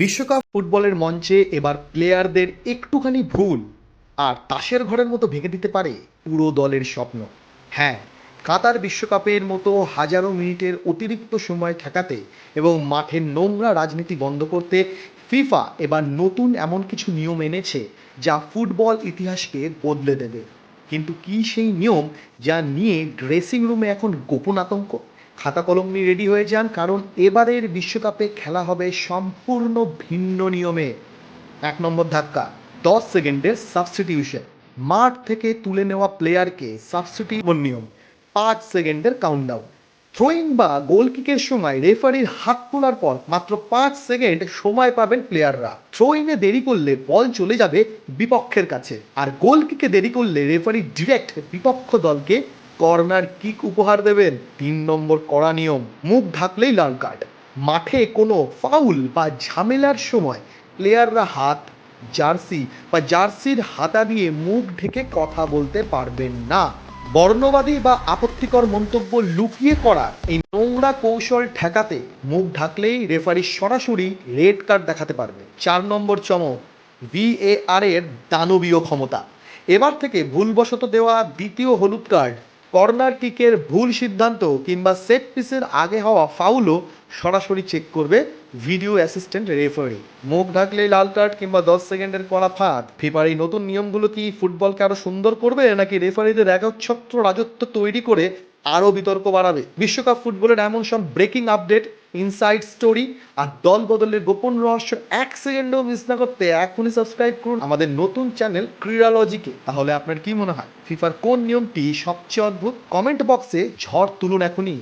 বিশ্বকাপ ফুটবলের মঞ্চে এবার প্লেয়ারদের একটুখানি ভুল আর তাসের ঘরের মতো ভেঙে দিতে পারে পুরো দলের স্বপ্ন। হ্যাঁ, কাতার বিশ্বকাপের মতো হাজারো মিনিটের অতিরিক্ত সময় ঠেকাতে এবং মাঠের নোংরা রাজনীতি বন্ধ করতে ফিফা এবার নতুন এমন কিছু নিয়ম এনেছে যা ফুটবল ইতিহাসকে বদলে দেবে। কিন্তু কি সেই নিয়ম যা নিয়ে ড্রেসিং রুমে এখন গোপন আতঙ্ক? খাতা কলম নিয়ে রেডি হয়ে যান, কারণ এবারের বিশ্বকাপে খেলা হবে সম্পূর্ণ ভিন্ন নিয়মে। ১ নম্বর ধাক্কা, ১০ সেকেন্ডের সাবস্টিটিউশন। মাঠ থেকে তুলে নেওয়া প্লেয়ারকে সাবস্টিটিউশন নিয়ম, ৫ সেকেন্ডের কাউন্টডাউন। থ্রোয়িং বা গোল কিকের সময় রেফারির হাত তোলার পর মাত্র ৫ সেকেন্ড সময় পাবেন প্লেয়াররা। থ্রোয়িংয়ে দেরি করলে বল চলে যাবে বিপক্ষের কাছে, আর গোল কিকে দেরি করলে রেফারি ডিরেক্ট বিপক্ষ দলকে কর্নার কিক উপহার দেবেন। ৩ নম্বর কড়া নিয়ম, মুখ ঢাকলেই লাল কার্ড। মাঠে কোনো ফাউল বা ঝামেলার সময় প্লেয়াররা হাত, জার্সি বা জার্সির হাতা দিয়ে মুখ ঢেকে কথা বলতে পারবেন না। বর্ণবাদী বা আপত্তিকর মন্তব্য লুকিয়ে করার এই নোংরা কৌশল ঠেকাতে মুখ ঢাকলেই রেফারি সরাসরি রেড কার্ড দেখাতে পারবে। ৪ নম্বর চমক, ভিএআর এর দানবীয় ক্ষমতা। এবার থেকে ভুলবশত দেওয়া দ্বিতীয় হলুদ কার্ড, কর্নার কিকের ভুল সিদ্ধান্ত কিংবা সেট পিসের আগে হওয়া ফাউলও সরাসরি চেক করবে ভিডিও অ্যাসিস্ট্যান্ট রেফারি। মুখ ঢাকলেই লাল কার্ড কিংবা ১০ সেকেন্ডের কড়া ফাঁদ। ফিফার এই নতুন নিয়মগুলো কি ফুটবলকে আরো সুন্দর করবে, নাকি রেফারিদের একচ্ছত্র রাজত্ব তৈরি করে আরও বিতর্ক বাড়াবে? বিশ্বকাপ ফুটবলের এমন সব ব্রেকিং আপডেট, ইনসাইড স্টোরি আর দল বদলের গোপন রহস্য ১ সেকেন্ডও মিস না করতে এখনই সাবস্ক্রাইব করুন আমাদের নতুন চ্যানেল ক্রীড়ালজিকে। তাহলে আপনার কি মনে হয় ফিফার কোন নিয়মটি সবচেয়ে অদ্ভুত? কমেন্ট বক্সে ঝড় তুলুন এখনই।